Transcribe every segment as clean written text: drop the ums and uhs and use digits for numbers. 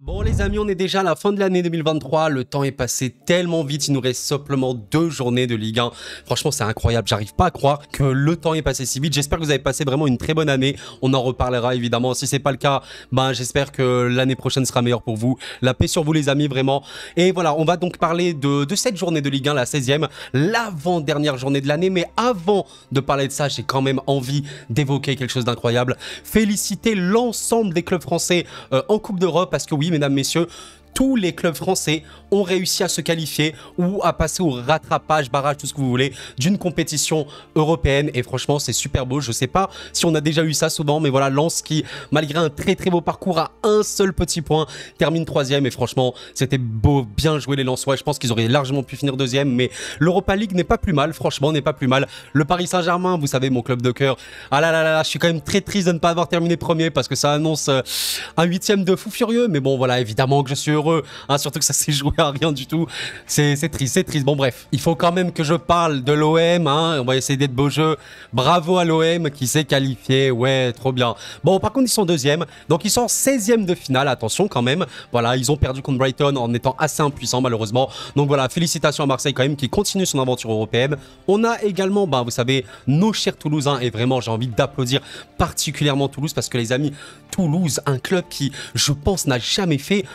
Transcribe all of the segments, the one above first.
Bon les amis, on est déjà à la fin de l'année 2023, le temps est passé tellement vite, il nous reste simplement 2 journées de Ligue 1. Franchement c'est incroyable, j'arrive pas à croire que le temps est passé si vite. J'espère que vous avez passé vraiment une très bonne année, on en reparlera évidemment. Si c'est pas le cas, ben j'espère que l'année prochaine sera meilleure pour vous. La paix sur vous les amis, vraiment. Et voilà, on va donc parler de cette journée de Ligue 1, la 16e, l'avant-dernière journée de l'année. Mais avant de parler de ça, j'ai quand même envie d'évoquer quelque chose d'incroyable. Féliciter l'ensemble des clubs français en Coupe d'Europe, parce que oui, mesdames, messieurs, tous les clubs français ont réussi à se qualifier ou à passer au rattrapage, barrage, tout ce que vous voulez, d'une compétition européenne. Et franchement, c'est super beau. Je sais pas si on a déjà eu ça souvent, mais voilà, Lens qui, malgré un très très beau parcours, à un seul petit point, termine 3e. Et franchement, c'était beau, bien joué les Lensois. Je pense qu'ils auraient largement pu finir 2e, mais l'Europa League n'est pas plus mal, franchement, n'est pas plus mal. Le Paris Saint-Germain, vous savez, mon club de cœur. Ah là là là, je suis quand même très triste de ne pas avoir terminé premier parce que ça annonce un 8e de fou furieux. Mais bon, voilà, évidemment que je suis heureux. Hein, surtout que ça s'est joué à rien du tout. C'est triste, c'est triste. Bon bref, il faut quand même que je parle de l'OM. Hein. On va essayer d'être beau jeu. Bravo à l'OM qui s'est qualifié. Ouais, trop bien. Bon, par contre, ils sont 2e. Donc, ils sont en 16e de finale. Attention quand même. Voilà, ils ont perdu contre Brighton en étant assez impuissants malheureusement. Donc voilà, félicitations à Marseille quand même qui continue son aventure européenne. On a également, vous savez, nos chers Toulousains. Et vraiment, j'ai envie d'applaudir particulièrement Toulouse parce que les amis, Toulouse, un club qui, je pense, n'a jamais fait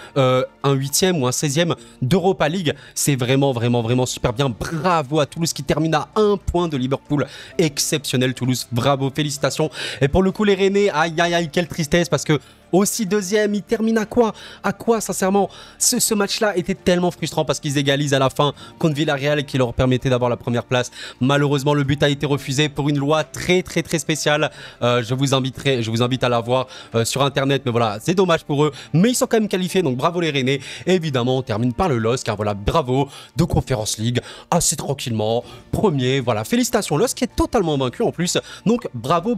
un 8e ou un 16e d'Europa League. C'est vraiment super bien. Bravo à Toulouse qui termine à 1 point de Liverpool. Exceptionnel Toulouse, bravo, félicitations. Et pour le coup les Rennais, aïe aïe aïe, quelle tristesse parce que aussi 2e, ils terminent à quoi? À quoi, sincèrement? Ce match-là était tellement frustrant parce qu'ils égalisent à la fin contre Villarreal qui leur permettait d'avoir la première place. Malheureusement, le but a été refusé pour une loi très spéciale. Je vous invite à la voir sur internet, mais voilà, c'est dommage pour eux. Mais ils sont quand même qualifiés, donc bravo les Rennais. Et évidemment, on termine par le LOSC, car voilà, bravo, de Conference League, assez tranquillement, premier, voilà, félicitations LOSC qui est totalement vaincu en plus. Donc bravo.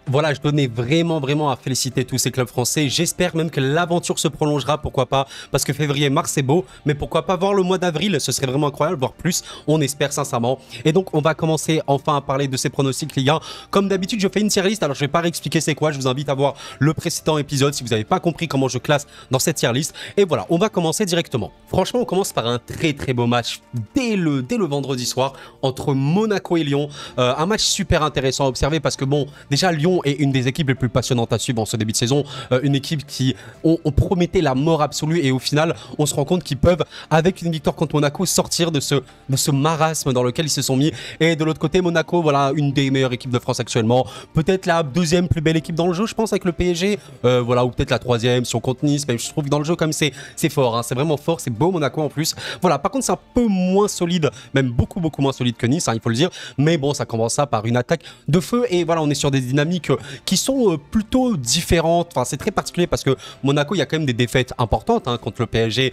Voilà, je tenais vraiment à féliciter tous ces clubs français. J'espère même que l'aventure se prolongera, pourquoi pas, parce que février-mars c'est beau, mais pourquoi pas voir le mois d'avril, ce serait vraiment incroyable, voire plus, on espère sincèrement. Et donc on va commencer enfin à parler de ces pronostics Ligue 1. Comme d'habitude, je fais une tier list, alors je vais pas réexpliquer c'est quoi, je vous invite à voir le précédent épisode si vous n'avez pas compris comment je classe dans cette tier list. Et voilà, on va commencer directement. Franchement, on commence par un très beau match dès le vendredi soir entre Monaco et Lyon. Un match super intéressant à observer parce que bon, déjà Lyon est une des équipes les plus passionnantes à suivre en ce début de saison. Une équipe qui on promettait la mort absolue et au final on se rend compte qu'ils peuvent avec une victoire contre Monaco sortir de ce marasme dans lequel ils se sont mis. Et de l'autre côté Monaco, voilà, une des meilleures équipes de France actuellement, peut-être la 2e plus belle équipe dans le jeu je pense avec le PSG, voilà, ou peut-être la 3e si on compte Nice, mais je trouve que dans le jeu comme c'est fort, hein, c'est vraiment fort, c'est beau Monaco en plus. Voilà, par contre c'est un peu moins solide, même beaucoup moins solide que Nice, hein, il faut le dire, mais bon ça commence ça par une attaque de feu et voilà, on est sur des dynamiques qui sont plutôt différentes. Enfin c'est très particulier parce que Monaco, il y a quand même des défaites importantes hein, contre le PSG,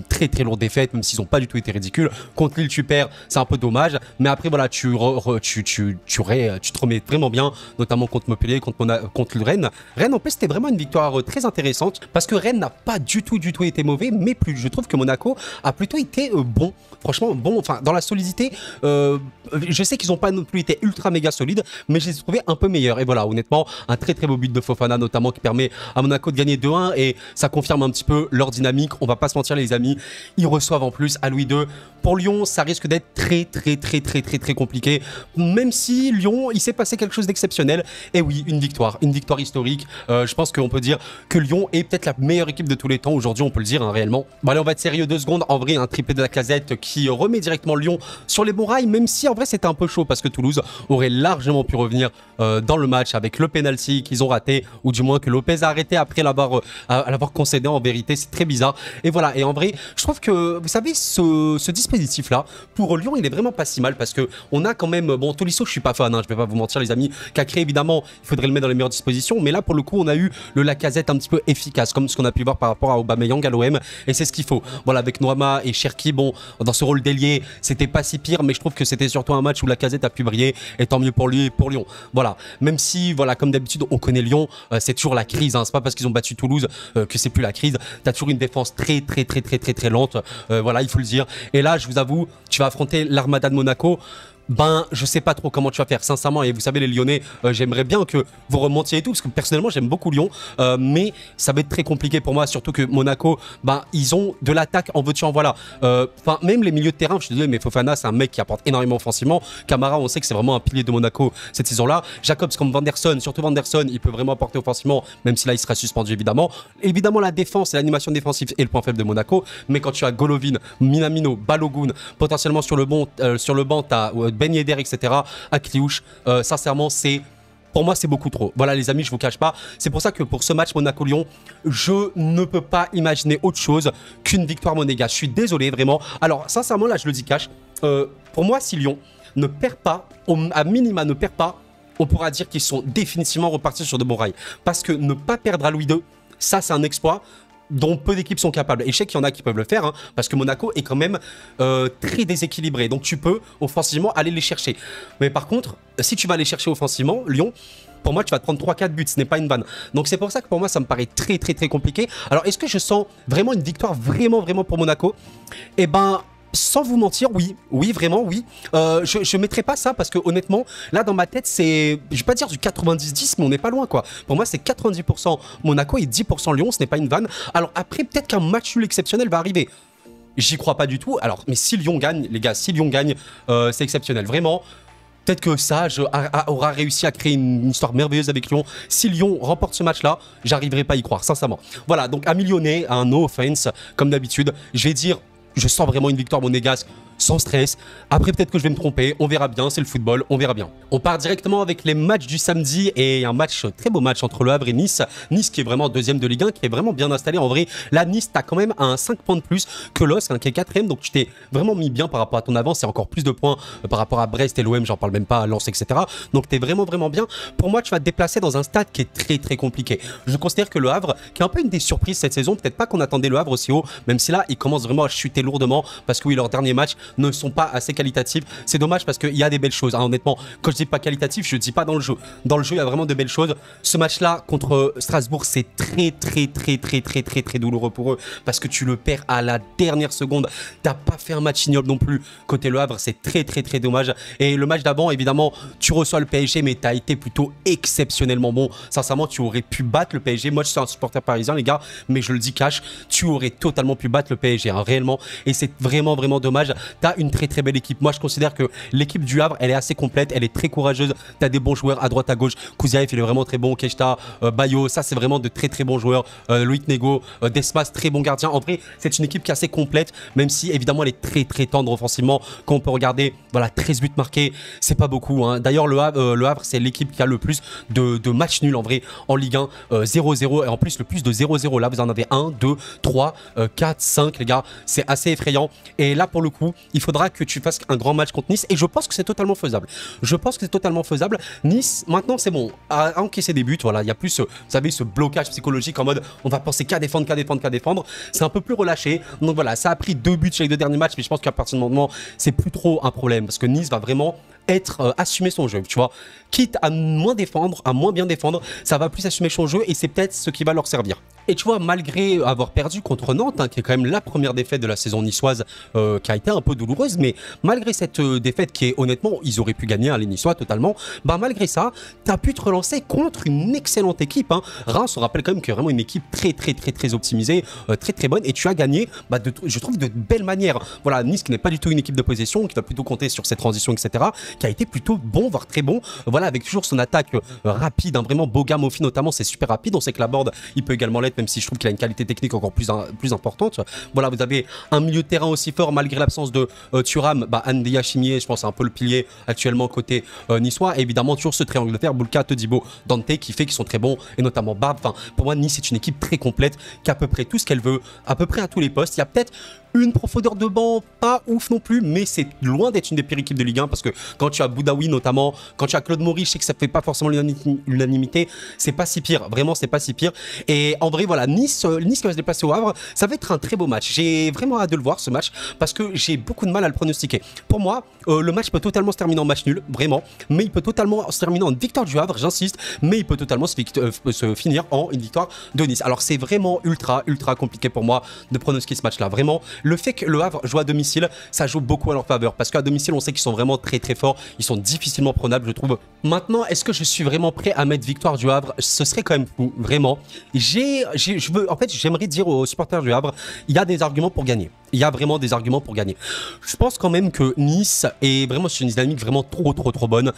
très lourde défaite, même s'ils n'ont pas du tout été ridicules. Contre Lille, tu perds, c'est un peu dommage, mais après voilà, tu te remets vraiment bien, notamment contre Montpellier, contre Rennes. Rennes, en plus, c'était vraiment une victoire très intéressante parce que Rennes n'a pas du tout été mauvais, mais plus, je trouve que Monaco a plutôt été bon. Franchement, bon, enfin, dans la solidité, je sais qu'ils n'ont pas non plus été ultra méga solides, mais je les ai trouvés un peu meilleurs. Et voilà, honnêtement, un très beau but de Fofana, notamment, qui permet à Monaco de gagner 2-1 et ça confirme un petit peu leur dynamique. On va pas se mentir les amis, ils reçoivent en plus à Louis II. Pour Lyon, ça risque d'être très compliqué, même si Lyon, il s'est passé quelque chose d'exceptionnel. Et oui, une victoire historique. Je pense qu'on peut dire que Lyon est peut-être la meilleure équipe de tous les temps aujourd'hui, on peut le dire hein, réellement. Bon allez, on va être sérieux 2 secondes. En vrai, un triplé de Lacazette qui remet directement Lyon sur les bons rails, même si en vrai c'était un peu chaud parce que Toulouse aurait largement pu revenir dans le match avec le penalty qu'ils ont raté, ou du moins que Lopez a arrêté après l'avoir concédé. En vérité, c'est très bizarre. Et voilà, et en vrai, je trouve que, vous savez, ce dispositif-là, pour Lyon, il est vraiment pas si mal parce que on a quand même, bon, Tolisso, je suis pas fan, hein, je vais pas vous mentir les amis, Cacré, évidemment, il faudrait le mettre dans les meilleures dispositions, mais là, pour le coup, on a eu le Lacazette un petit peu efficace, comme ce qu'on a pu voir par rapport à Aubameyang à l'OM, et c'est ce qu'il faut. Voilà, avec Noama et Cherki, bon, dans ce rôle d'ailier, c'était pas si pire, mais je trouve que c'était surtout un match où Lacazette a pu briller, et tant mieux pour lui et pour Lyon. Voilà, même si, voilà, comme d'habitude, on connaît Lyon, c'est toujours la crise, hein, c'est pas parce qu'ils ont battu Toulouse que c'est plus la crise. T'as toujours une défense très lente, voilà, il faut le dire. Et là, je vous avoue, tu vas affronter l'Armada de Monaco. ben je sais pas trop comment tu vas faire sincèrement. Et vous savez les Lyonnais, j'aimerais bien que vous remontiez et tout parce que personnellement j'aime beaucoup Lyon, mais ça va être très compliqué pour moi, surtout que Monaco, ben ils ont de l'attaque en veux-tu en voilà. Enfin même les milieux de terrain, je suis désolé mais Fofana c'est un mec qui apporte énormément offensivement. Camara on sait que c'est vraiment un pilier de Monaco cette saison là. Jacobs comme Vanderson, surtout Vanderson, il peut vraiment apporter offensivement, même si là il sera suspendu évidemment. Évidemment la défense et l'animation défensive est le point faible de Monaco, mais quand tu as Golovin, Minamino, Balogun, potentiellement sur le banc t'as Ben Yedder, etc. Akliouche, sincèrement, pour moi, c'est beaucoup trop. Voilà, les amis, je vous cache pas. C'est pour ça que pour ce match Monaco-Lyon, je ne peux pas imaginer autre chose qu'une victoire monégasque. Je suis désolé, vraiment. Alors, sincèrement, là, je le dis cash. Pour moi, si Lyon ne perd pas, à minima ne perd pas, on pourra dire qu'ils sont définitivement repartis sur de bons rails. Parce que ne pas perdre à Louis II, ça, c'est un exploit dont peu d'équipes sont capables. Et je sais qu'il y en a qui peuvent le faire, hein, parce que Monaco est quand même très déséquilibré. Donc tu peux offensivement aller les chercher. Mais par contre, si tu vas aller chercher offensivement, Lyon, pour moi, tu vas te prendre 3-4 buts, ce n'est pas une vanne. Donc c'est pour ça que pour moi, ça me paraît très compliqué. Alors est-ce que je sens vraiment une victoire vraiment pour Monaco? Eh ben... sans vous mentir, oui, vraiment, oui. Je mettrai pas ça parce que honnêtement, là dans ma tête, c'est, je vais pas dire du 90-10, mais on n'est pas loin quoi. Pour moi, c'est 90% Monaco et 10% Lyon, ce n'est pas une vanne. Alors après, peut-être qu'un match nul exceptionnel va arriver. J'y crois pas du tout. Alors, mais si Lyon gagne, les gars, si Lyon gagne, c'est exceptionnel, vraiment. Peut-être que Sage aura réussi à créer une histoire merveilleuse avec Lyon. Si Lyon remporte ce match-là, j'arriverai pas à y croire, sincèrement. Voilà, donc amis lyonnais, un no offense, comme d'habitude, je vais dire... je sens vraiment une victoire monégasque sans stress. Après, peut-être que je vais me tromper. On verra bien. C'est le football. On verra bien. On part directement avec les matchs du samedi et un match, très beau match entre Le Havre et Nice. Nice qui est vraiment deuxième de Ligue 1, qui est vraiment bien installé. En vrai, là, Nice, t'as quand même un 5 points de plus que LOSC, hein, qui est quatrième. Donc, tu t'es vraiment mis bien par rapport à ton avance. Et encore plus de points par rapport à Brest et l'OM. J'en parle même pas, à Lens, etc. Donc, t'es vraiment bien. Pour moi, tu vas te déplacer dans un stade qui est très compliqué. Je considère que Le Havre, qui est un peu une des surprises cette saison, peut-être pas qu'on attendait Le Havre aussi haut, même si là, il commence vraiment à chuter lourdement parce que oui, leurs derniers matchs ne sont pas assez qualitatifs. C'est dommage parce qu'il y a des belles choses, hein, honnêtement. Quand je dis pas qualitatif, je dis pas dans le jeu. Dans le jeu, il y a vraiment de belles choses. Ce match-là contre Strasbourg, c'est très douloureux pour eux parce que tu le perds à la dernière seconde. T'as pas fait un match ignoble non plus. Côté Le Havre, c'est très dommage. Et le match d'avant, évidemment, tu reçois le PSG, mais t'as été plutôt exceptionnellement bon. Sincèrement, tu aurais pu battre le PSG. Moi, je suis un supporter parisien, les gars, mais je le dis cash, tu aurais totalement pu battre le PSG, hein, réellement. Et c'est vraiment dommage. T'as une très belle équipe. Moi, je considère que l'équipe du Havre, elle est assez complète, elle est très courageuse. T'as des bons joueurs à droite, à gauche. Kouziaev, il est vraiment très bon. Keshta, Bayo, ça, c'est vraiment de très bons joueurs. Loïc Nego, Desmas, très bon gardien. En vrai, c'est une équipe qui est assez complète, même si, évidemment, elle est très tendre offensivement. Quand on peut regarder, voilà, 13 buts marqués, c'est pas beaucoup, hein. D'ailleurs, le Havre, c'est l'équipe qui a le plus de matchs nuls, en vrai, en Ligue 1. 0-0, et en plus, le plus de 0-0. Là, vous en avez 1, 2, 3, 4, 5, les gars. C'est assez effrayant. Et là, pour le coup, il faudra que tu fasses un grand match contre Nice. Et je pense que c'est totalement faisable. Nice, maintenant, c'est bon. À encaisser des buts, voilà. Il y a plus, vous savez, ce blocage psychologique en mode on va penser qu'à défendre. C'est un peu plus relâché. Donc voilà, ça a pris 2 buts chez les 2 derniers matchs. Mais je pense qu'à partir du moment, c'est plus trop un problème. Parce que Nice va vraiment assumer son jeu, tu vois. Quitte à moins défendre, à moins bien défendre, ça va plus assumer son jeu et c'est peut-être ce qui va leur servir. Et tu vois, malgré avoir perdu contre Nantes, hein, qui est quand même la première défaite de la saison niçoise, qui a été un peu douloureuse, mais malgré cette défaite qui est honnêtement, ils auraient pu gagner, hein, les Niçois totalement, bah malgré ça, tu as pu te relancer contre une excellente équipe, hein. Reims, on rappelle quand même que vraiment une équipe très optimisée, très bonne, et tu as gagné, bah, je trouve, de belle manière. Voilà, Nice qui n'est pas du tout une équipe de possession, qui va plutôt compter sur ses transitions, etc., qui a été plutôt bon, voire très bon. Voilà, avec toujours son attaque rapide, hein, vraiment Boga Mofi notamment, c'est super rapide. On sait que Laborde, il peut également l'être, même si je trouve qu'il a une qualité technique encore plus importante. Voilà, vous avez un milieu de terrain aussi fort, malgré l'absence de Thuram, bah, Andeya Chimier, je pense, c'est un peu le pilier actuellement côté niçois. Et évidemment, toujours ce triangle de fer, Boulka, Todibo, Dante, qui fait qu'ils sont très bons, et notamment Barbe. Enfin, pour moi, Nice, c'est une équipe très complète, qui a à peu près tout ce qu'elle veut, à peu près à tous les postes. Il y a peut-être une profondeur de banc, pas ouf non plus, mais c'est loin d'être une des pires équipes de Ligue 1 parce que quand tu as Boudaoui notamment, quand tu as Claude Maurice, je sais que ça fait pas forcément l'unanimité, c'est pas si pire, vraiment c'est pas si pire. Et en vrai, voilà, Nice qui va se déplacer au Havre, ça va être un très beau match. J'ai vraiment hâte de le voir ce match parce que j'ai beaucoup de mal à le pronostiquer. Pour moi, le match peut totalement se terminer en match nul, vraiment, mais il peut totalement se terminer en victoire du Havre, j'insiste, mais il peut totalement se finir en une victoire de Nice. Alors c'est vraiment ultra compliqué pour moi de pronostiquer ce match-là, vraiment. Le fait que le Havre joue à domicile, ça joue beaucoup à leur faveur parce qu'à domicile, on sait qu'ils sont vraiment très fort. honnêtement, ils sont difficilement prenables, je trouve. Maintenant, est-ce que je suis vraiment prêt à mettre victoire du Havre? Ce serait quand même fou, vraiment. En fait, j'aimerais dire aux supporters du Havre, il y a des arguments pour gagner. Il y a vraiment des arguments pour gagner. Je pense quand même que Nice est vraiment sur une dynamique vraiment trop bonne.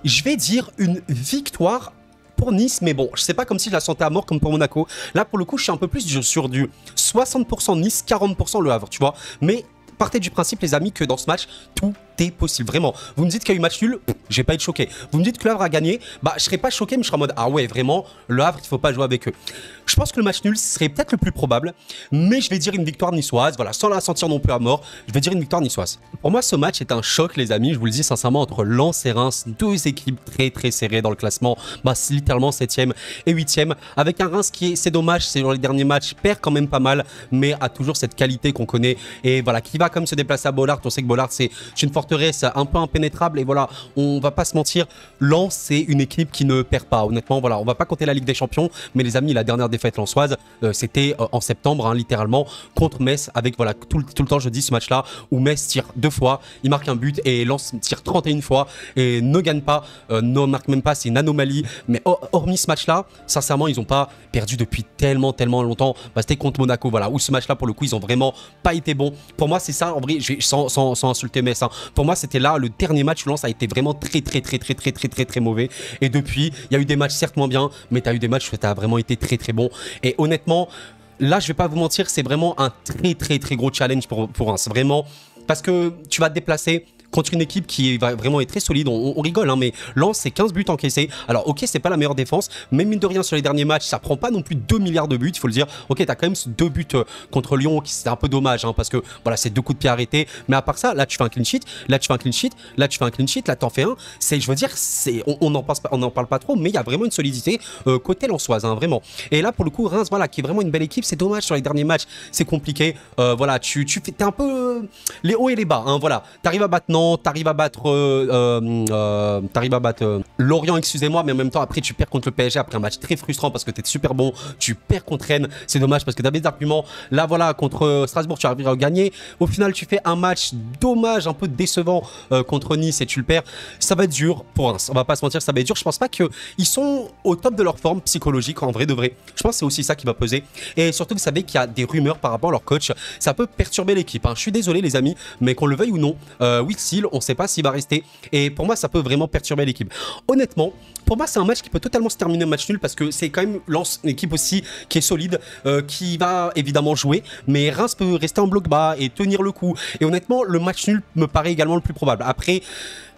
Je vais dire une victoire pour Nice, mais bon, je sais pas comme si je la sentais à mort comme pour Monaco. Là, pour le coup, je suis un peu plus sur du 60% Nice, 40% Le Havre, tu vois. Mais partez du principe, les amis, que dans ce match, tout est possible, vraiment. Vous me dites qu'il y a eu match nul, je vais pas être choqué. Vous me dites que Le Havre a gagné, bah je serais pas choqué, mais je serais en mode ah ouais, vraiment, Le Havre, il faut pas jouer avec eux. Je pense que le match nul serait peut-être le plus probable, mais je vais dire une victoire niçoise, voilà, sans la sentir non plus à mort, je vais dire une victoire niçoise. Pour moi, ce match est un choc, les amis, je vous le dis sincèrement, entre Lens et Reims, deux équipes très serrées dans le classement, bah c'est littéralement 7e et 8e, avec un Reims qui est, c'est dommage, c'est dans les derniers matchs, perd quand même pas mal, mais a toujours cette qualité qu'on connaît, et voilà, qui va comme se déplacer à Bollaert. On sait que Bollaert, c'est une forteresse un peu impénétrable, et voilà, on va pas se mentir, Lens, c'est une équipe qui ne perd pas, honnêtement, voilà, on va pas compter la Ligue des Champions, mais les amis, la dernière défaite lensoise, c'était en septembre, hein, littéralement, contre Metz, avec, voilà, tout le temps, je dis ce match-là, où Metz tire 2 fois, il marque un but, et Lens tire 31 fois, et ne gagne pas, ne marque même pas, c'est une anomalie, mais hormis ce match-là, sincèrement, ils ont pas perdu depuis tellement longtemps, bah, c'était contre Monaco, voilà, où ce match-là, pour le coup, ils ont vraiment pas été bons. Pour moi, c'est ça, en vrai, sans insulter Metz, hein. Pour moi, c'était là, le dernier match où Lens a été vraiment très mauvais, et depuis, il y a eu des matchs certes moins bien, mais tu as eu des matchs où tu as vraiment été très bon, et honnêtement, là, je vais pas vous mentir, c'est vraiment un très gros challenge pour Reims, vraiment, parce que tu vas te déplacer contre une équipe qui va vraiment être très solide. On rigole, hein, mais Lens, c'est 15 buts encaissés. Alors, ok, c'est pas la meilleure défense, mais mine de rien, sur les derniers matchs, ça prend pas non plus 2 milliards de buts, il faut le dire. Ok, t'as quand même 2 buts contre Lyon, qui c'est un peu dommage, hein, parce que voilà, c'est 2 coups de pied arrêtés. Mais à part ça, là, tu fais un clean sheet, là, tu fais un clean sheet, là, tu fais un clean sheet, là, t'en fais un. Je veux dire, on n'en parle pas trop, mais il y a vraiment une solidité côté lensoise, hein, vraiment. Et là, pour le coup, Reims, voilà, qui est vraiment une belle équipe, c'est dommage, sur les derniers matchs, c'est compliqué. Voilà, t'es un peu les hauts et les bas, hein, voilà. T'arrives à battre Nantes, t'arrives à battre Lorient, excusez-moi, mais en même temps après tu perds contre le PSG après un match très frustrant parce que t'es super bon, tu perds contre Rennes, c'est dommage parce que t'avais des arguments. Là voilà, contre Strasbourg tu arrives à gagner, au final tu fais un match dommage, un peu décevant contre Nice et tu le perds. Ça va être dur pour Reims, on va pas se mentir, ça va être dur. Je pense pas qu'ils sont au top de leur forme psychologique, en vrai de vrai. Je pense que c'est aussi ça qui va peser, et surtout vous savez qu'il y a des rumeurs par rapport à leur coach, ça peut perturber l'équipe, hein. Je suis désolé les amis, mais qu'on le veuille ou non, Witsel, on sait pas s'il va rester, et pour moi ça peut vraiment perturber l'équipe. Honnêtement, pour moi c'est un match qui peut totalement se terminer en match nul, parce que c'est quand même Lens, une équipe aussi qui est solide, qui va évidemment jouer, mais Reims peut rester en bloc bas et tenir le coup, et honnêtement le match nul me paraît également le plus probable. Après,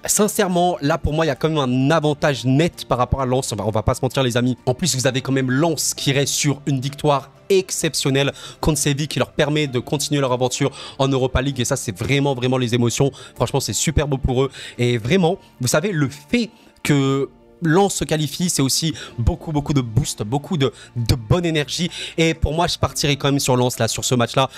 sincèrement, là pour moi il y a quand même un avantage net par rapport à Lens, on va pas se mentir les amis. En plus vous avez quand même Lens qui reste sur une victoire exceptionnelle contre Séville, qui leur permet de continuer leur aventure en Europa League, et ça c'est vraiment les émotions. Franchement c'est super beau pour eux, et vraiment vous savez, le fait que Lens se qualifie, c'est aussi beaucoup de boost, beaucoup de bonne énergie, et pour moi je partirai quand même sur Lens là, sur ce match là.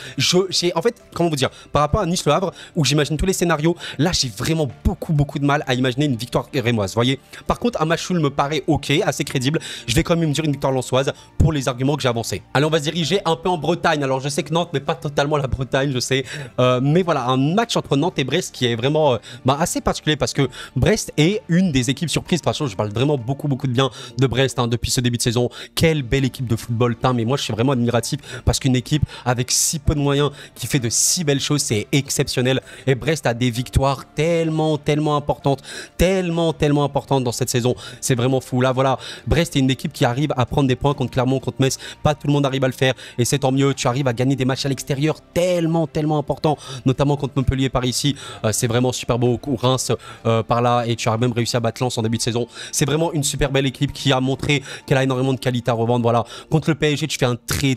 En fait, comment vous dire, par rapport à Nice Le Havre où j'imagine tous les scénarios, là j'ai vraiment beaucoup de mal à imaginer une victoire rémoise, voyez. Par contre un match nul me paraît ok, assez crédible. Je vais quand même dire une victoire lensoise pour les arguments que j'ai avancés. Allez, on va se diriger un peu en Bretagne. Alors je sais que Nantes n'est pas totalement la Bretagne, je sais, mais voilà, un match entre Nantes et Brest qui est vraiment assez particulier, parce que Brest est une des équipes surprises. De toute façon je parle vraiment beaucoup de bien de Brest, hein, depuis ce début de saison. Quelle belle équipe de football, mais moi je suis vraiment admiratif, parce qu'une équipe avec si peu de moyens qui fait de si belles choses, c'est exceptionnel. Et Brest a des victoires tellement importantes, tellement importantes dans cette saison, c'est vraiment fou. Là voilà, Brest est une équipe qui arrive à prendre des points contre Clermont, contre Metz, pas tout le monde arrive à le faire, et c'est tant mieux. Tu arrives à gagner des matchs à l'extérieur tellement importants, notamment contre Montpellier par ici, c'est vraiment super beau, ou Reims par là, et tu as même réussi à battre Lens en début de saison. C'est vraiment une super belle équipe qui a montré qu'elle a énormément de qualité à revendre. Voilà, contre le PSG tu fais un très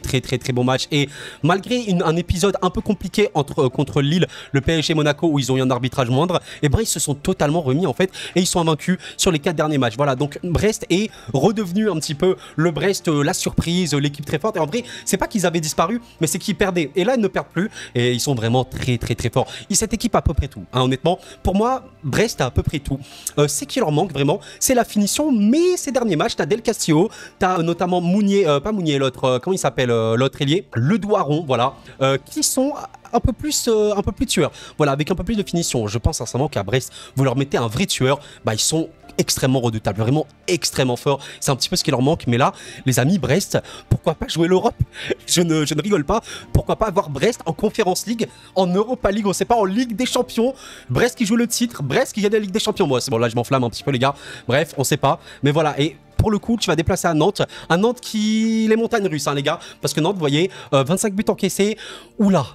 bon match, et malgré un épisode un peu compliqué contre Lille, le PSG Monaco, où ils ont eu un arbitrage moindre, et ben ils se sont totalement remis en fait, et ils sont invaincus sur les 4 derniers matchs. Voilà, donc Brest est redevenu un petit peu le Brest, la surprise, l'équipe très forte. Et en vrai c'est pas qu'ils avaient disparu, mais c'est qu'ils perdaient, et là ils ne perdent plus, et ils sont vraiment très forts. Et cette équipe a à peu près tout, hein, honnêtement pour moi Brest a à peu près tout. C'est qui leur manque vraiment, c'est la finition, mais ces derniers matchs, t'as Del Castillo, t'as notamment Mounier, pas Mounier, l'autre, comment il s'appelle, l'autre ailier, Le Doiron, voilà, qui sont un peu plus tueur. Voilà, avec un peu plus de finition. Je pense sincèrement qu'à Brest, vous leur mettez un vrai tueur, bah ils sont extrêmement redoutables, vraiment extrêmement forts. C'est un petit peu ce qui leur manque. Mais là, les amis, Brest, pourquoi pas jouer l'Europe? Je ne rigole pas. Pourquoi pas avoir Brest en Conference League, en Europa League, on sait pas, en Ligue des Champions. Brest qui joue le titre, Brest qui gagne la Ligue des Champions. Moi, c'est bon, là, je m'enflamme un petit peu, les gars. Bref, on sait pas. Mais voilà, et pour le coup, tu vas déplacer à Nantes. À Nantes qui... les montagnes russes, hein, les gars. Parce que Nantes, vous voyez, 25 buts encaissés. Oula,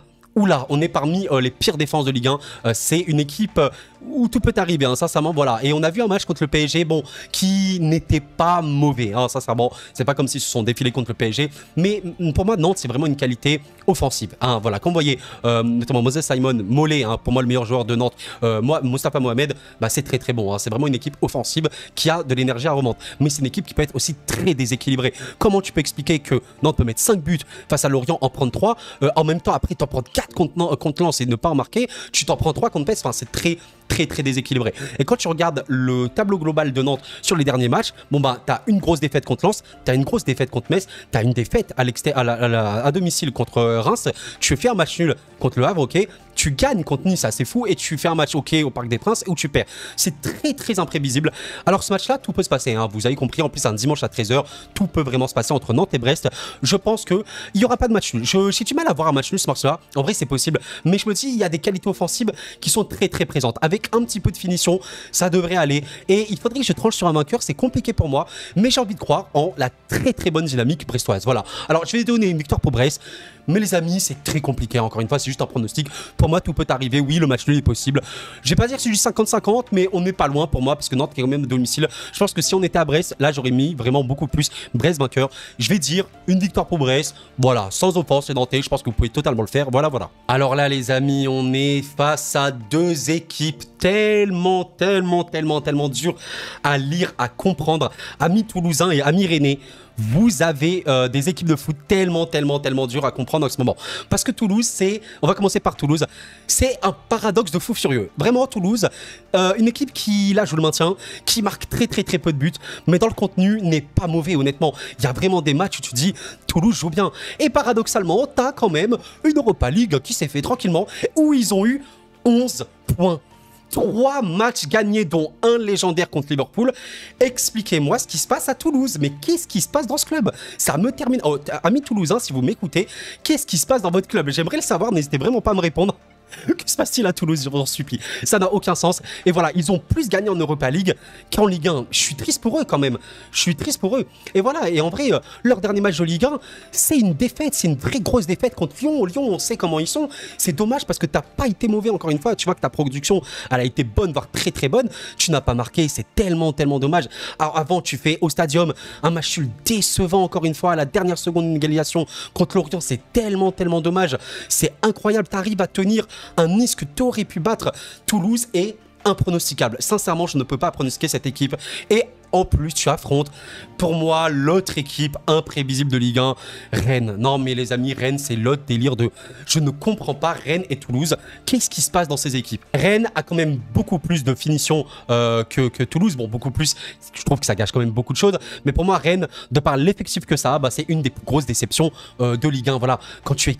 on est parmi les pires défenses de Ligue 1. C'est une équipe où tout peut arriver, hein, sincèrement, voilà. Et on a vu un match contre le PSG, bon, qui n'était pas mauvais, hein, sincèrement. C'est pas comme s'ils se sont défilés contre le PSG. Mais pour moi, Nantes, c'est vraiment une qualité offensive. Hein, voilà, comme vous voyez, notamment Moses Simon, Mollet, hein, pour moi, le meilleur joueur de Nantes, Moustapha Mohamed, bah, c'est très très bon. Hein, c'est vraiment une équipe offensive qui a de l'énergie à remonter. Mais c'est une équipe qui peut être aussi très déséquilibrée. Comment tu peux expliquer que Nantes peut mettre 5 buts face à Lorient, en prendre 3, en même temps, après, t'en prends 4 contre Lens et ne pas en marquer, tu t'en prends 3 contre PES, enfin, c'est très déséquilibré. Et quand tu regardes le tableau global de Nantes sur les derniers matchs, bon bah t'as une grosse défaite contre Lens, t'as une grosse défaite contre Metz, t'as une défaite à domicile contre Reims, tu fais un match nul contre le Havre, ok, tu gagnes contre Nice, c'est fou, et tu fais un match ok au Parc des Princes où tu perds. C'est très imprévisible. Alors ce match-là, tout peut se passer, hein, vous avez compris, en plus un dimanche à 13 h, tout peut vraiment se passer entre Nantes et Brest. Je pense qu'il n'y aura pas de match nul. J'ai du mal à voir un match nul ce match-là, en vrai c'est possible, mais je me dis il y a des qualités offensives qui sont très présentes. Avec un petit peu de finition, ça devrait aller. Et il faudrait que je tranche sur un vainqueur, c'est compliqué pour moi, mais j'ai envie de croire en la très bonne dynamique brestoise. Voilà. Alors je vais donner une victoire pour Brest, mais les amis, c'est très compliqué. Encore une fois, c'est juste un pronostic. Pour moi, tout peut arriver. Oui, le match nul est possible. Je vais pas dire que c'est du 50-50, mais on n'est pas loin pour moi, parce que Nantes est quand même domicile. Je pense que si on était à Brest, là, j'aurais mis vraiment beaucoup plus Brest vainqueur. Je vais dire une victoire pour Brest. Voilà, sans offense, c'est Nantais. Je pense que vous pouvez totalement le faire. Voilà. Alors là, les amis, on est face à deux équipes tellement dures à lire, à comprendre. Amis toulousains et amis rennais, vous avez des équipes de foot tellement dures à comprendre en ce moment. Parce que Toulouse, on va commencer par Toulouse, c'est un paradoxe de fou furieux. Vraiment, Toulouse, une équipe qui, là, joue le maintien, qui marque très peu de buts, mais dans le contenu n'est pas mauvais, honnêtement. Il y a vraiment des matchs où tu te dis, Toulouse joue bien. Et paradoxalement, t'as quand même une Europa League qui s'est fait tranquillement, où ils ont eu 11 points. 3 matchs gagnés, dont un légendaire contre Liverpool. Expliquez-moi ce qui se passe à Toulouse. Mais qu'est-ce qui se passe dans ce club? Ça me termine... Oh, amis toulousains, si vous m'écoutez, qu'est-ce qui se passe dans votre club? J'aimerais le savoir, n'hésitez vraiment pas à me répondre. Que se passe-t-il à Toulouse, je vous en supplie? Ça n'a aucun sens. Et voilà, ils ont plus gagné en Europa League qu'en Ligue 1. Je suis triste pour eux quand même. Je suis triste pour eux. Et voilà, et en vrai, leur dernier match de Ligue 1, c'est une défaite. C'est une vraie grosse défaite contre Lyon. Lyon, on sait comment ils sont. C'est dommage parce que t'as pas été mauvais encore une fois. Tu vois que ta production, elle a été bonne, voire très bonne. Tu n'as pas marqué. C'est tellement dommage. Alors avant, tu fais au Stadium un match nul décevant encore une fois. À la dernière seconde, une égalisation contre Lorient. C'est tellement dommage. C'est incroyable. T'arrives à tenir un Nice que tu aurais pu battre. Toulouse est impronosticable. Sincèrement, je ne peux pas pronostiquer cette équipe. Et en plus, tu affrontes, pour moi, l'autre équipe imprévisible de Ligue 1, Rennes. Non, mais les amis, Rennes, c'est l'autre délire de... Je ne comprends pas Rennes et Toulouse. Qu'est-ce qui se passe dans ces équipes? Rennes a quand même beaucoup plus de finition que Toulouse. Bon, beaucoup plus. Je trouve que ça gâche quand même beaucoup de choses. Mais pour moi, Rennes, de par l'effectif que ça a, bah, c'est une des plus grosses déceptions de Ligue 1. Voilà, quand tu es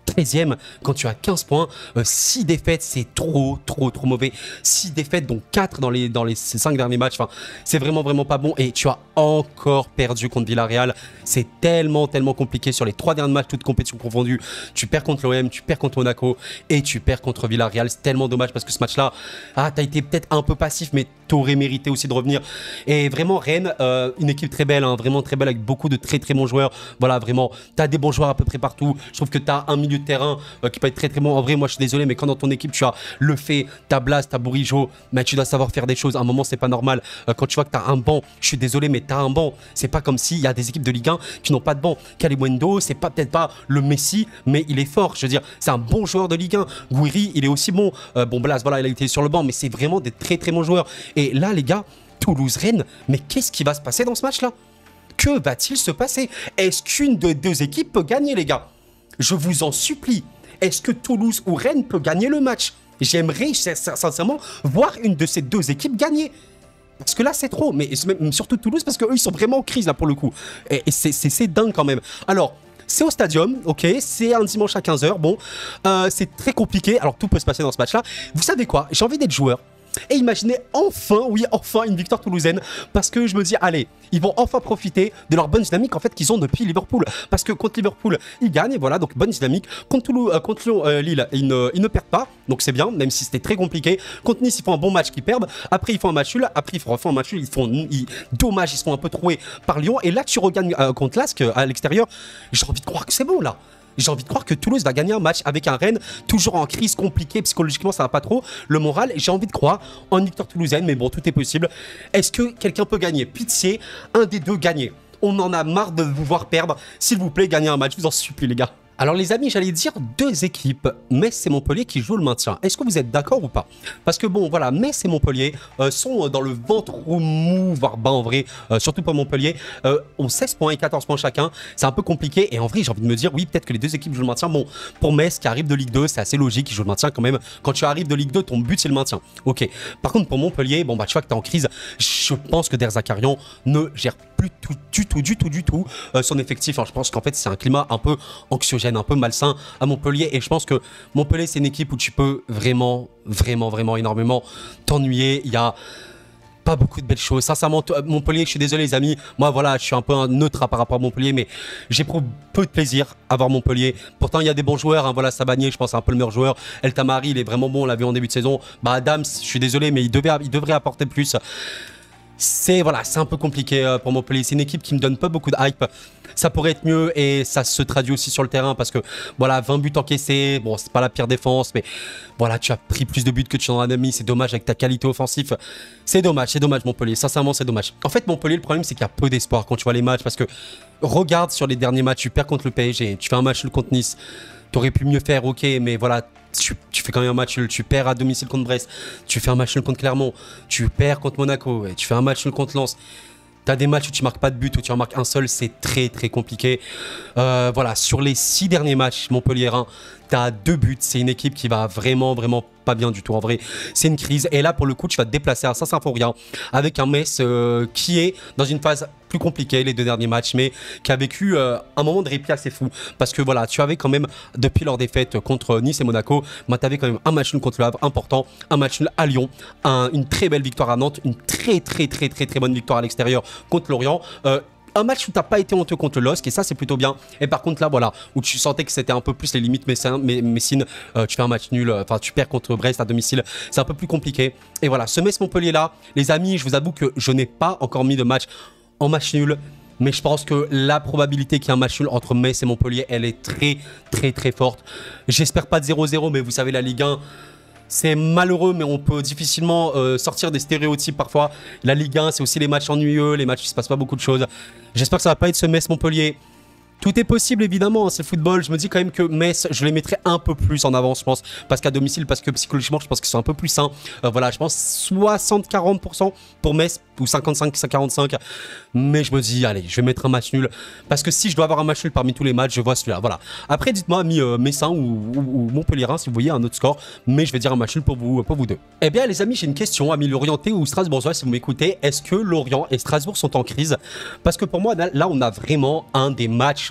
13e, quand tu as 15 points, 6 défaites, c'est trop mauvais. 6 défaites, donc 4 dans les 5 derniers matchs. Enfin, c'est vraiment pas bon. Et tu as encore perdu contre Villarreal. C'est tellement compliqué sur les 3 derniers matchs, toutes compétitions confondues. Tu perds contre l'OM, tu perds contre Monaco et tu perds contre Villarreal. C'est tellement dommage parce que ce match-là, t'as été peut-être un peu passif, mais t'aurais mérité aussi de revenir. Et vraiment, Rennes, une équipe très belle, hein, vraiment très belle avec beaucoup de très bons joueurs. Voilà, vraiment, t'as des bons joueurs à peu près partout. Je trouve que t'as un milieu de terrain qui peut être très bon. En vrai, moi, je suis désolé, mais quand dans ton équipe, tu as Le Fait, t'as Blas, t'as Bourigeaud, mais tu dois savoir faire des choses. À un moment, c'est pas normal. Quand tu vois que t'as un banc, je suis désolé, mais t'as un banc. C'est pas comme s'il y a des équipes de Ligue 1 qui n'ont pas de banc. Kalimundo, c'est peut-être pas le Messi, mais il est fort. Je veux dire, c'est un bon joueur de Ligue 1. Gouiri, il est aussi bon. Bon, Blas, voilà, il a été sur le banc, mais c'est vraiment des très bons joueurs. Et là, les gars, Toulouse-Rennes, mais qu'est-ce qui va se passer dans ce match-là? Que va-t-il se passer? Est-ce qu'une des deux équipes peut gagner, les gars? Je vous en supplie. Est-ce que Toulouse ou Rennes peut gagner le match? J'aimerais sincèrement voir une de ces deux équipes gagner. Parce que là, c'est trop. Mais surtout Toulouse, parce qu'eux, ils sont vraiment en crise, là, pour le coup. Et c'est dingue, quand même. Alors, C'est au stadium, ok, c'est un dimanche à 15 h. Bon, c'est très compliqué. Alors tout peut se passer dans ce match-là. Vous savez quoi? J'ai envie d'être joueur. Et imaginez enfin, oui, enfin une victoire toulousaine. Parce que je me dis, allez, ils vont enfin profiter de leur bonne dynamique en fait qu'ils ont depuis Liverpool. Parce que contre Liverpool, ils gagnent, et voilà, donc bonne dynamique. Contre Lyon, Lille, ils ne perdent pas, donc c'est bien, même si c'était très compliqué. Contre Nice, ils font un bon match qu'ils perdent. Après, ils font un match nul. Après, ils refont un match nul. Dommage, ils sont un peu troués par Lyon. Et là, tu regagnes contre Lask à l'extérieur. J'ai envie de croire que c'est bon là. J'ai envie de croire que Toulouse va gagner un match avec un Rennes toujours en crise compliquée, psychologiquement ça va pas trop, le moral, j'ai envie de croire en une victoire toulousaine, mais bon, tout est possible. Est-ce que quelqu'un peut gagner? Pitié, un des deux gagner. On en a marre de vous voir perdre, s'il vous plaît, gagnez un match, je vous en supplie les gars. Alors les amis, j'allais dire deux équipes, Metz et Montpellier qui jouent le maintien. Est-ce que vous êtes d'accord ou pas? Parce que bon, voilà, Metz et Montpellier sont dans le ventre mou, voire bas en vrai, surtout pour Montpellier. Ont 16 points et 14 points chacun, c'est un peu compliqué. Et en vrai, j'ai envie de me dire, oui, peut-être que les deux équipes jouent le maintien. Bon, pour Metz qui arrive de Ligue 2, c'est assez logique, ils jouent le maintien quand même. Quand tu arrives de Ligue 2, ton but c'est le maintien. Ok. Par contre, pour Montpellier, bon bah tu vois que t'es en crise. Je pense que Der Zakarian ne gère plus du tout son effectif. Alors, je pense qu'en fait, c'est un climat un peu anxiogène, un peu malsain à Montpellier. Et je pense que Montpellier, c'est une équipe où tu peux vraiment énormément t'ennuyer. Il y a pas beaucoup de belles choses. Sincèrement, Montpellier, je suis désolé les amis. Moi, voilà, je suis un peu un neutre par rapport à Montpellier, mais j'éprouve peu de plaisir à voir Montpellier. Pourtant, il y a des bons joueurs. Hein, voilà, Sabanier, je pense, c'est un peu le meilleur joueur. El Tamari, il est vraiment bon. On l'a vu en début de saison. Bah, Adams, je suis désolé, mais il devrait apporter plus. C'est voilà, c'est un peu compliqué pour Montpellier. C'est une équipe qui me donne pas beaucoup de hype. Ça pourrait être mieux et ça se traduit aussi sur le terrain parce que voilà, 20 buts encaissés, bon, c'est pas la pire défense, mais voilà, tu as pris plus de buts que tu en as mis. C'est dommage avec ta qualité offensive. C'est dommage Montpellier. Sincèrement, c'est dommage. En fait, Montpellier, le problème, c'est qu'il y a peu d'espoir quand tu vois les matchs parce que regarde sur les derniers matchs, tu perds contre le PSG, tu fais un match contre Nice. T'aurais pu mieux faire, ok, mais voilà, tu fais quand même un match nul, tu perds à domicile contre Brest, tu fais un match nul contre Clermont, tu perds contre Monaco, et tu fais un match nul contre Lens. T'as des matchs où tu marques pas de but, où tu en marques un seul, c'est très compliqué. Voilà, sur les 6 derniers matchs Montpellier-Rhin, t'as 2 buts, c'est une équipe qui va vraiment pas bien du tout en vrai. C'est une crise et là pour le coup tu vas te déplacer à Saint-Symphorien avec un Metz qui est dans une phase plus compliquée les 2 derniers matchs mais qui a vécu un moment de répit assez fou parce que voilà tu avais quand même depuis leur défaite contre Nice et Monaco, tu avais quand même un match nul contre le Havre important, un match nul à Lyon, une très belle victoire à Nantes, une très bonne victoire à l'extérieur contre Lorient. Un match où t'as pas été honteux contre le LOSC et ça c'est plutôt bien. Et par contre là voilà, où tu sentais que c'était un peu plus les limites Messine, tu fais un match nul, enfin tu perds contre Brest à domicile, c'est un peu plus compliqué. Et voilà, ce Metz Montpellier là, les amis, je vous avoue que je n'ai pas encore mis de match en match nul. Mais je pense que la probabilité qu'il y ait un match nul entre Metz et Montpellier, elle est très forte. J'espère pas de 0-0, mais vous savez la Ligue 1... C'est malheureux, mais on peut difficilement sortir des stéréotypes parfois. La Ligue 1, c'est aussi les matchs ennuyeux, les matchs où il se passe pas beaucoup de choses. J'espère que ça va pas être ce Metz Montpellier. Tout est possible évidemment, hein, c'est le football. Je me dis quand même que Metz, je les mettrais un peu plus en avant, je pense, parce qu'à domicile, parce que psychologiquement, je pense qu'ils sont un peu plus sains. Voilà, je pense 60-40% pour Metz ou 55-45. Mais je me dis, allez, je vais mettre un match nul. Parce que si je dois avoir un match nul parmi tous les matchs, je vois celui-là. Voilà. Après, dites-moi, amis Messins ou Montpellierin, si vous voyez un autre score. Mais je vais dire un match nul pour vous deux. Eh bien, les amis, j'ai une question, amis Lorientais ou Strasbourgeois, si vous m'écoutez. Est-ce que Lorient et Strasbourg sont en crise? Parce que pour moi, là, on a vraiment un des matchs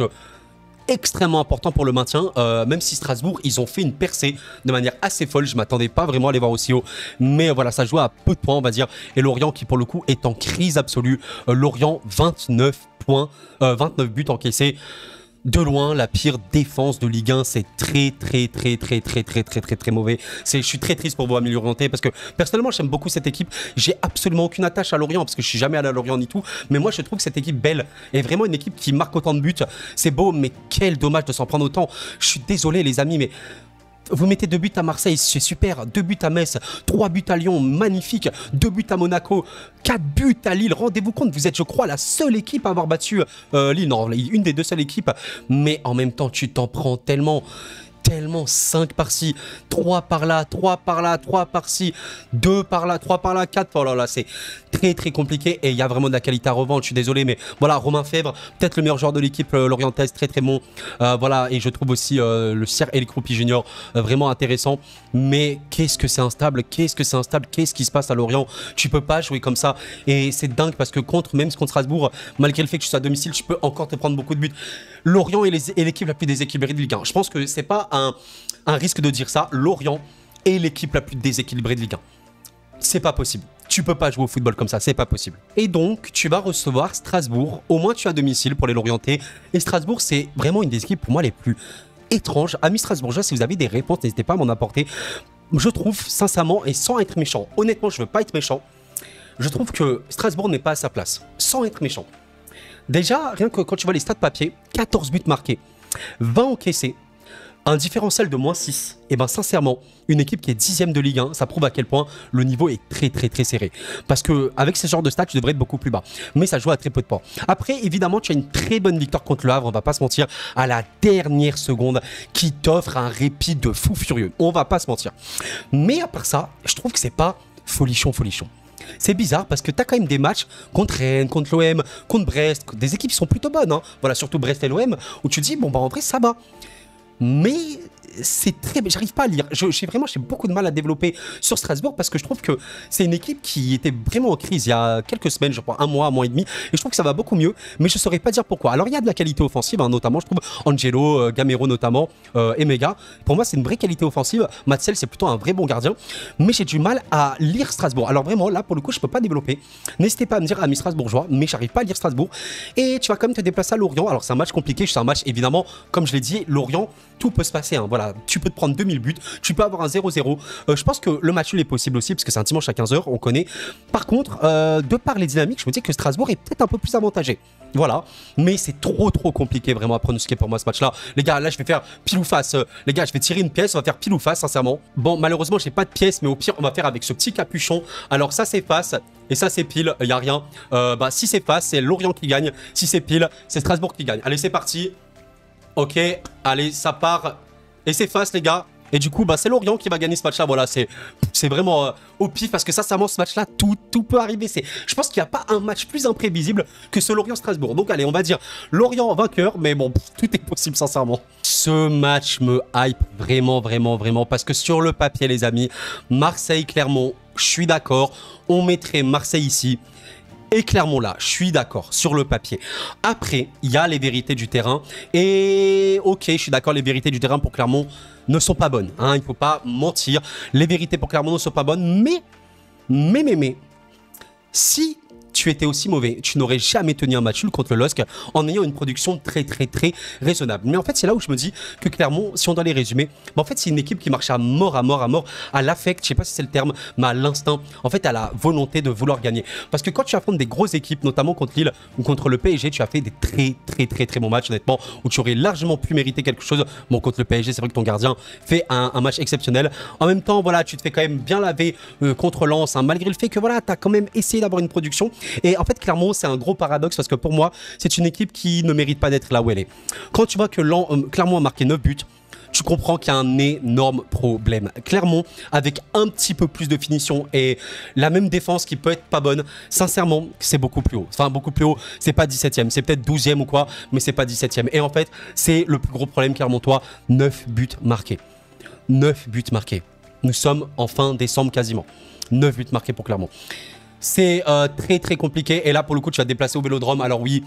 extrêmement important pour le maintien, même si Strasbourg ils ont fait une percée de manière assez folle, je m'attendais pas vraiment à les voir aussi haut, mais voilà, ça joue à peu de points on va dire, et Lorient qui pour le coup est en crise absolue. Lorient 29 points, 29 buts encaissés, de loin la pire défense de Ligue 1, c'est très mauvais. Je suis très triste pour vous amis Lorientais parce que personnellement j'aime beaucoup cette équipe, j'ai absolument aucune attache à Lorient parce que je suis jamais allé à Lorient ni tout, mais moi je trouve que cette équipe belle est vraiment une équipe qui marque autant de buts, c'est beau mais quel dommage de s'en prendre autant. Je suis désolé les amis mais vous mettez 2 buts à Marseille, c'est super. 2 buts à Metz, 3 buts à Lyon, magnifique. 2 buts à Monaco, 4 buts à Lille. Rendez-vous compte, vous êtes, je crois, la seule équipe à avoir battu Lille. Non, une des 2 seules équipes. Mais en même temps, tu t'en prends tellement 5 par-ci, 3 par-là, 3 par-là, 3 par-ci, 2 par-là, 3 par-là, 4. Oh là là, c'est très compliqué et il y a vraiment de la qualité à revendre. Je suis désolé, mais voilà, Romain Fèvre, peut-être le meilleur joueur de l'équipe lorientaise, très bon. Voilà, et je trouve aussi le Sir El Kroupi Junior vraiment intéressant. Mais qu'est-ce que c'est instable, qu'est-ce qui se passe à Lorient? Tu peux pas jouer comme ça et c'est dingue parce que même contre Strasbourg, malgré le fait que tu sois à domicile, tu peux encore te prendre beaucoup de buts. Lorient est l'équipe la plus déséquilibrée de Ligue 1. Je pense que c'est pas un risque de dire ça. Lorient est l'équipe la plus déséquilibrée de Ligue 1. C'est pas possible. Tu peux pas jouer au football comme ça, c'est pas possible. Et donc, tu vas recevoir Strasbourg. Au moins, tu as domicile pour les Lorientais. Et Strasbourg, c'est vraiment une des équipes pour moi les plus étranges. Amis strasbourgeois, si vous avez des réponses, n'hésitez pas à m'en apporter. Je trouve, sincèrement, et sans être méchant, honnêtement, je veux pas être méchant, je trouve que Strasbourg n'est pas à sa place, sans être méchant. Déjà, rien que quand tu vois les stats papier, 14 buts marqués, 20 encaissés, un différentiel de -6. Et bien sincèrement, une équipe qui est 10e de Ligue 1, ça prouve à quel point le niveau est très serré. Parce qu'avec ce genre de stats, tu devrais être beaucoup plus bas. Mais ça joue à très peu de points. Après, évidemment, tu as une très bonne victoire contre le Havre, on va pas se mentir, à la dernière seconde, qui t'offre un répit de fou furieux. On va pas se mentir. Mais à part ça, je trouve que c'est pas folichon. C'est bizarre parce que tu as quand même des matchs contre Rennes, contre l'OM, contre Brest, des équipes qui sont plutôt bonnes. Hein. Voilà, surtout Brest et l'OM, où tu te dis, bon, bah en vrai, ça va. Mais c'est très... J'arrive pas à lire. J'ai beaucoup de mal à développer sur Strasbourg parce que je trouve que c'est une équipe qui était vraiment en crise il y a quelques semaines, je crois, un mois et demi. Et je trouve que ça va beaucoup mieux, mais je saurais pas dire pourquoi. Alors, il y a de la qualité offensive, hein, notamment, je trouve, Angelo, Gamero notamment, Emega. Pour moi, c'est une vraie qualité offensive. Matsel, c'est plutôt un vrai bon gardien. Mais j'ai du mal à lire Strasbourg. Alors vraiment, là, pour le coup, je peux pas développer. N'hésitez pas à me dire, amis strasbourgeois, mais j'arrive pas à lire Strasbourg. Et tu vas quand même te déplacer à Lorient. Alors, c'est un match compliqué. C'est un match, évidemment, comme je l'ai dit, Lorient, tout peut se passer. Hein. Voilà, tu peux te prendre 2000 buts, tu peux avoir un 0-0. Je pense que le match nul est possible aussi, parce que c'est un dimanche à 15h, on connaît. Par contre, de par les dynamiques, je me dis que Strasbourg est peut-être un peu plus avantagé. Voilà, mais c'est trop compliqué vraiment à pronostiquer pour moi ce match-là. Les gars, là je vais faire pile ou face. Les gars, je vais tirer une pièce, on va faire pile ou face, sincèrement. Bon, malheureusement, j'ai pas de pièce, mais au pire, on va faire avec ce petit capuchon. Alors ça, c'est face, et ça, c'est pile, il y a rien. Si c'est face, c'est Lorient qui gagne. Si c'est pile, c'est Strasbourg qui gagne. Allez, c'est parti. Ok, allez, ça part. Et c'est face, les gars. Et du coup, c'est Lorient qui va gagner ce match-là. Voilà, c'est vraiment au pif parce que sincèrement, ce match-là, tout peut arriver. Je pense qu'il n'y a pas un match plus imprévisible que ce Lorient-Strasbourg. Donc, allez, on va dire Lorient vainqueur, mais bon, tout est possible, sincèrement. Ce match me hype vraiment parce que sur le papier, les amis, Marseille-Clermont, je suis d'accord. On mettrait Marseille ici. Et Clermont là, je suis d'accord, sur le papier. Après, il y a les vérités du terrain. Et ok, je suis d'accord, les vérités du terrain pour Clermont ne sont pas bonnes. Hein, il ne faut pas mentir. Les vérités pour Clermont ne sont pas bonnes. Mais, si tu étais aussi mauvais, tu n'aurais jamais tenu un match nul contre le LOSC en ayant une production très raisonnable. Mais en fait, c'est là où je me dis que Clermont, si on doit les résumer, en fait, c'est une équipe qui marche à mort, à l'affect, je sais pas si c'est le terme, mais à l'instinct, en fait, à la volonté de vouloir gagner. Parce que quand tu affrontes des grosses équipes, notamment contre Lille ou contre le PSG, tu as fait des très bons matchs, honnêtement, où tu aurais largement pu mériter quelque chose. Bon, contre le PSG, c'est vrai que ton gardien fait un match exceptionnel. En même temps, voilà, tu te fais quand même bien laver contre Lens, hein, malgré le fait que voilà, tu as quand même essayé d'avoir une production. Et en fait, Clermont, c'est un gros paradoxe parce que pour moi, c'est une équipe qui ne mérite pas d'être là où elle est. Quand tu vois que Clermont a marqué 9 buts, tu comprends qu'il y a un énorme problème. Clermont, avec un petit peu plus de finition et la même défense qui peut être pas bonne, sincèrement, c'est beaucoup plus haut. Enfin, beaucoup plus haut, c'est pas 17e, c'est peut-être 12e ou quoi, mais c'est pas 17e. Et en fait, c'est le plus gros problème clermontois, 9 buts marqués. 9 buts marqués. Nous sommes en fin décembre quasiment. 9 buts marqués pour Clermont. C'est très compliqué. Et là, pour le coup, tu vas te déplacer au Vélodrome. Alors oui,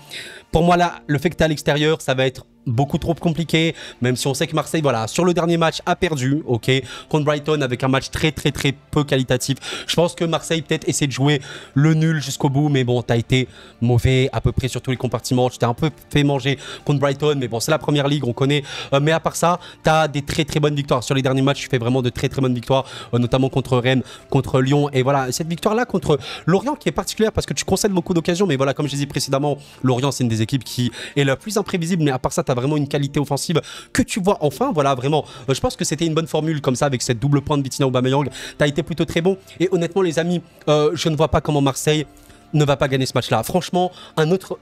pour moi, là, le fait que tu es à l'extérieur, ça va être beaucoup trop compliqué. Même si on sait que Marseille, voilà, sur le dernier match, a perdu, ok, contre Brighton avec un match très peu qualitatif. Je pense que Marseille peut-être essaie de jouer le nul jusqu'au bout. Mais bon, tu as été mauvais à peu près sur tous les compartiments. Tu t'es un peu fait manger contre Brighton. Mais bon, c'est la première ligue, on connaît. Mais à part ça, tu as des très bonnes victoires. Sur les derniers matchs, tu fais vraiment de très bonnes victoires, notamment contre Rennes, contre Lyon. Et voilà, cette victoire-là contre Lorient qui est particulière parce que tu concèdes beaucoup d'occasions. Mais voilà, comme je l'ai dit précédemment, Lorient, c'est une des équipes qui est la plus imprévisible. Mais à part ça, tu as vraiment une qualité offensive que tu vois enfin. Voilà, vraiment, je pense que c'était une bonne formule comme ça avec cette double pointe de Vitinha Aubameyang. Tu as été plutôt très bon. Et honnêtement, les amis, je ne vois pas comment Marseille ne va pas gagner ce match-là. Franchement, un autre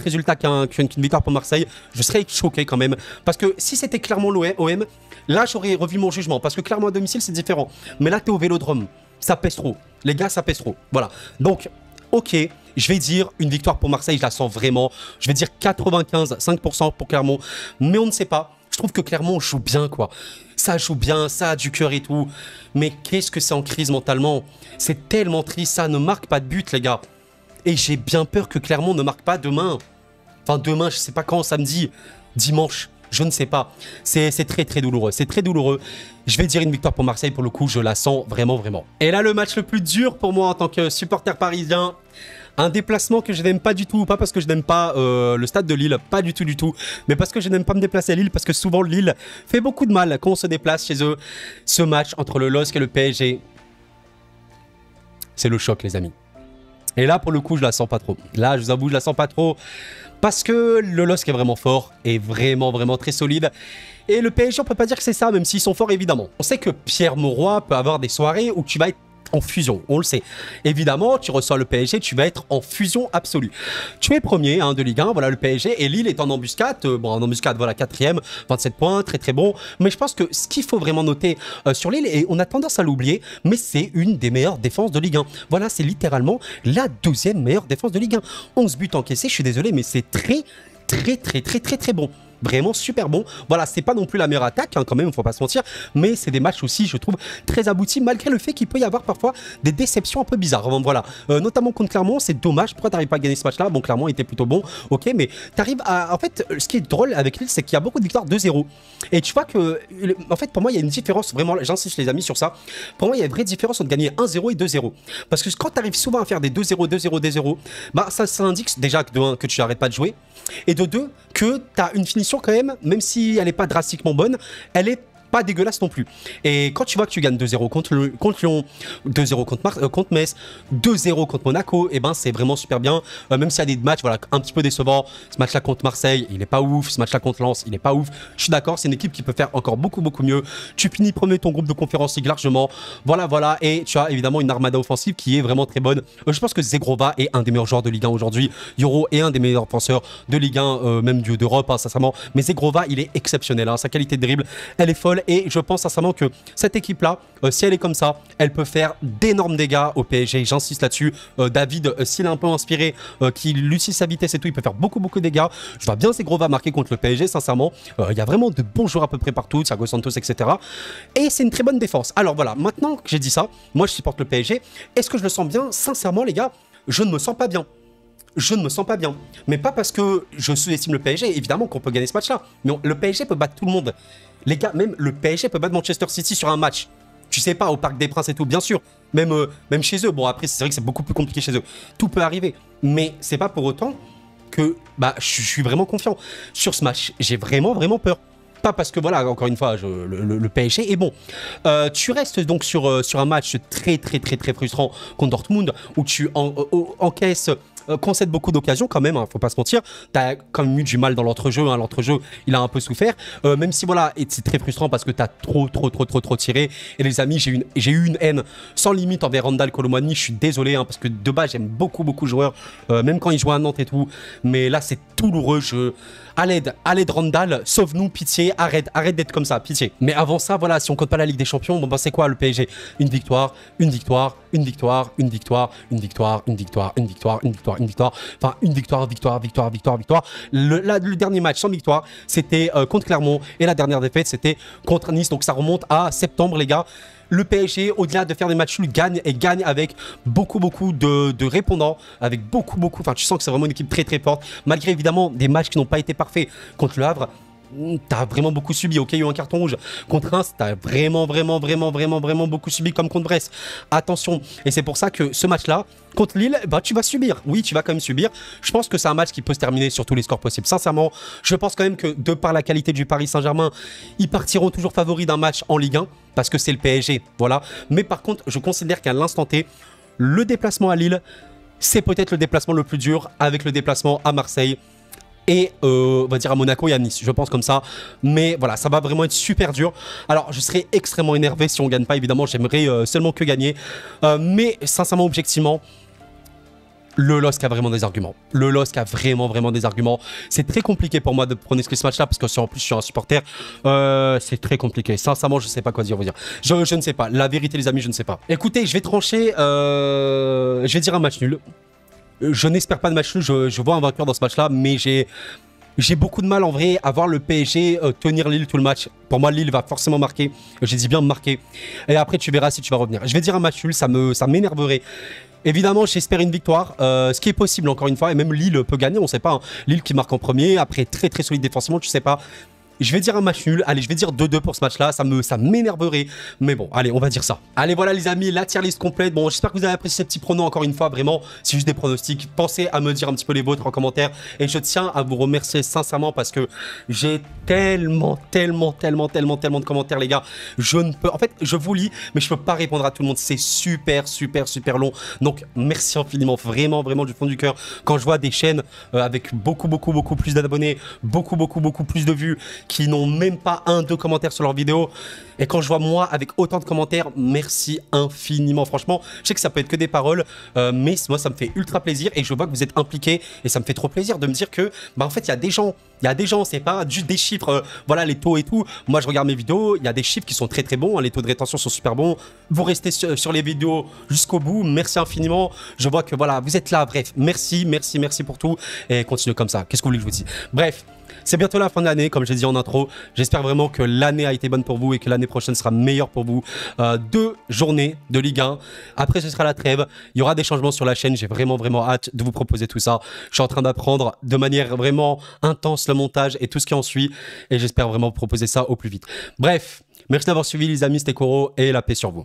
résultat qu'une victoire pour Marseille, je serais choqué quand même. Parce que si c'était clairement l'OM, là, j'aurais revu mon jugement. Parce que clairement, à domicile, c'est différent. Mais là, tu es au Vélodrome. Ça pèse trop. Les gars, ça pèse trop. Voilà. Donc, ok, je vais dire une victoire pour Marseille, je la sens vraiment. Je vais dire 95,5% pour Clermont. Mais on ne sait pas. Je trouve que Clermont joue bien, quoi. Ça joue bien, ça a du cœur et tout. Mais qu'est-ce que c'est en crise mentalement? C'est tellement triste, ça ne marque pas de but, les gars. Et j'ai bien peur que Clermont ne marque pas demain. Enfin, demain, je sais pas quand, samedi. dimanche. Je ne sais pas. C'est très très douloureux. C'est très douloureux. Je vais dire une victoire pour Marseille. Pour le coup, je la sens vraiment, vraiment. Et là, le match le plus dur pour moi en tant que supporter parisien. Un déplacement que je n'aime pas du tout. Pas parce que je n'aime pas le stade de Lille. Pas du tout, du tout. Mais parce que je n'aime pas me déplacer à Lille. Parce que souvent, Lille fait beaucoup de mal quand on se déplace chez eux. Ce match entre le LOSC et le PSG, c'est le choc, les amis. Et là, pour le coup, je la sens pas trop. Là, je vous avoue, je la sens pas trop. Parce que le LOSC est vraiment fort, est vraiment, vraiment très solide. Et le PSG, on peut pas dire que c'est ça, même s'ils sont forts, évidemment. On sait que Pierre Mauroy peut avoir des soirées où tu vas être en fusion, on le sait. Évidemment, tu reçois le PSG, tu vas être en fusion absolue. Tu es premier de Ligue 1, voilà le PSG, et Lille est en embuscade. Bon, en embuscade, voilà, 4ème, 27 points, très très bon. Mais je pense que ce qu'il faut vraiment noter sur Lille, et on a tendance à l'oublier, mais c'est une des meilleures défenses de Ligue 1. Voilà, c'est littéralement la 12e meilleure défense de Ligue 1. 11 buts encaissés, je suis désolé, mais c'est très bon. Vraiment super bon. Voilà, c'est pas non plus la meilleure attaque, quand même, faut pas se mentir, mais c'est des matchs aussi, je trouve, très aboutis, malgré le fait qu'il peut y avoir parfois des déceptions un peu bizarres. Voilà, notamment contre Clermont, c'est dommage. Pourquoi t'arrives pas à gagner ce match-là? Bon, Clermont était plutôt bon, ok, mais t'arrives à... En fait, ce qui est drôle avec Lille, c'est qu'il y a beaucoup de victoires 2-0. Et tu vois que, en fait, pour moi, il y a une différence, vraiment, j'insiste les amis sur ça, pour moi, il y a une vraie différence entre gagner 1-0 et 2-0. Parce que quand t'arrives souvent à faire des 2-0, 2-0, 2-0, bah ça indique déjà que de 1, que tu n'arrêtes pas de jouer, et de 2, que t'as une finition quand même si elle n'est pas drastiquement bonne, elle est pas dégueulasse non plus. Et quand tu vois que tu gagnes 2-0 contre Lyon, 2-0 contre Metz, 2-0 contre Monaco, et ben c'est vraiment super bien. Même s'il y a des matchs voilà, un petit peu décevants, ce match-là contre Marseille, il est pas ouf. Ce match-là contre Lens, il est pas ouf. Je suis d'accord, c'est une équipe qui peut faire encore beaucoup mieux. Tu finis premier de ton groupe de Conference League largement. Voilà. Et tu as évidemment une armada offensive qui est vraiment très bonne. Je pense que Zegrova est un des meilleurs joueurs de Ligue 1 aujourd'hui. Yoro est un des meilleurs défenseurs de Ligue 1, même d'Europe, sincèrement. Mais Zegrova, il est exceptionnel. Sa qualité de dribble, elle est folle. Et je pense sincèrement que cette équipe-là, si elle est comme ça, elle peut faire d'énormes dégâts au PSG. J'insiste là-dessus. David, s'il est un peu inspiré, qu'il utilise sa vitesse et tout, il peut faire beaucoup de dégâts. Je vois bien Zegrova marquer contre le PSG, sincèrement. Il y a vraiment de bons joueurs à peu près partout, Thiago Santos, etc. Et c'est une très bonne défense. Alors voilà, maintenant que j'ai dit ça, moi je supporte le PSG. Est-ce que je le sens bien? Sincèrement, les gars, je ne me sens pas bien. Je ne me sens pas bien. Mais pas parce que je sous-estime le PSG, évidemment qu'on peut gagner ce match-là. Mais le PSG peut battre tout le monde. Les gars, même le PSG peut battre Manchester City sur un match. Tu sais pas, au Parc des Princes et tout, bien sûr. Même chez eux. Bon, après, c'est vrai que c'est beaucoup plus compliqué chez eux. Tout peut arriver. Mais c'est pas pour autant que je suis vraiment confiant. Sur ce match, j'ai vraiment peur. Pas parce que, voilà, encore une fois, le PSG est bon. Tu restes donc sur un match très frustrant contre Dortmund, où tu encaisses... concède beaucoup d'occasions quand même, faut pas se mentir. T'as quand même eu du mal dans l'entrejeu, l'entrejeu il a un peu souffert, même si voilà, c'est très frustrant parce que t'as trop tiré. Et les amis, j'ai eu une haine sans limite envers Randal Kolo Muani, je suis désolé, parce que de base j'aime beaucoup de joueurs, même quand ils jouent à Nantes et tout, mais là c'est douloureux. À l'aide Randal, sauve-nous, pitié, arrête d'être comme ça, pitié. Mais avant ça, voilà, si on compte pas la Ligue des Champions, bon c'est quoi le PSG? Une victoire, enfin une victoire, le dernier match sans victoire, c'était contre Clermont, et la dernière défaite, c'était contre Nice, donc ça remonte à septembre, les gars. Le PSG, au-delà de faire des matchs nuls, gagne avec beaucoup de répondants, avec beaucoup, enfin tu sens que c'est vraiment une équipe très forte, malgré évidemment des matchs qui n'ont pas été parfaits. Contre le Havre, t'as vraiment beaucoup subi. Ok, il y a eu un carton rouge. Contre Reims, t'as vraiment beaucoup subi, comme contre Brest. Attention. Et c'est pour ça que ce match-là, contre Lille, tu vas subir. Oui, tu vas quand même subir. Je pense que c'est un match qui peut se terminer sur tous les scores possibles. Sincèrement, je pense quand même que de par la qualité du Paris Saint-Germain, ils partiront toujours favoris d'un match en Ligue 1, parce que c'est le PSG. Voilà. Mais par contre, je considère qu'à l'instant T, le déplacement à Lille, c'est peut-être le déplacement le plus dur, avec le déplacement à Marseille. Et on va dire à Monaco et à Nice, je pense comme ça. Mais voilà, ça va vraiment être super dur. Alors, je serais extrêmement énervé si on ne gagne pas, évidemment. J'aimerais seulement que gagner. Mais sincèrement, objectivement, le LOSC a vraiment des arguments. Le LOSC a vraiment des arguments. C'est très compliqué pour moi de pronostiquer ce match-là, parce que en plus, je suis un supporter. C'est très compliqué. Sincèrement, je ne sais pas quoi dire. Je ne sais pas. La vérité, les amis, je ne sais pas. Écoutez, je vais trancher. Je vais dire un match nul. Je n'espère pas de match nul, je vois un vainqueur dans ce match-là, mais j'ai J'ai beaucoup de mal en vrai à voir le PSG tenir Lille tout le match. Pour moi, Lille va forcément marquer. J'ai dit bien marquer. Et après, tu verras si tu vas revenir. Je vais dire un match nul, ça m'énerverait. Évidemment, j'espère une victoire, ce qui est possible encore une fois. Et même Lille peut gagner, on ne sait pas. Hein. Lille qui marque en premier, après très très solide défensivement, tu sais pas. Je vais dire un match nul. Allez, je vais dire 2-2 pour ce match-là. Ça m'énerverait. Mais bon, allez, on va dire ça. Allez, voilà les amis, la tier list complète. Bon, j'espère que vous avez apprécié ces petits pronos encore une fois. Vraiment, c'est juste des pronostics. Pensez à me dire un petit peu les vôtres en commentaire. Et je tiens à vous remercier sincèrement parce que j'ai tellement de commentaires, les gars. Je ne peux... En fait, je vous lis, mais je peux pas répondre à tout le monde. C'est super long. Donc, merci infiniment. Vraiment du fond du cœur. Quand je vois des chaînes avec beaucoup plus d'abonnés, beaucoup plus de vues, qui n'ont même pas 1-2 commentaires sur leurs vidéos. Et quand je vois moi avec autant de commentaires, merci infiniment. Franchement, je sais que ça peut être que des paroles, mais moi ça me fait ultra plaisir et je vois que vous êtes impliqués et ça me fait trop plaisir de me dire que, bah en fait, il y a des gens, c'est pas juste des chiffres, voilà les taux et tout. Moi je regarde mes vidéos, il y a des chiffres qui sont très bons, hein, les taux de rétention sont super bons. Vous restez sur les vidéos jusqu'au bout, merci infiniment. Je vois que voilà, vous êtes là, bref, merci pour tout et continuez comme ça. Qu'est-ce que vous voulez que je vous dise? Bref. C'est bientôt la fin de l'année, comme j'ai dit en intro. J'espère vraiment que l'année a été bonne pour vous et que l'année prochaine sera meilleure pour vous. 2 journées de Ligue 1. Après, ce sera la trêve. Il y aura des changements sur la chaîne. J'ai vraiment hâte de vous proposer tout ça. Je suis en train d'apprendre de manière vraiment intense le montage et tout ce qui en suit. Et j'espère vraiment vous proposer ça au plus vite. Bref, merci d'avoir suivi les amis. C'était Koro et la paix sur vous.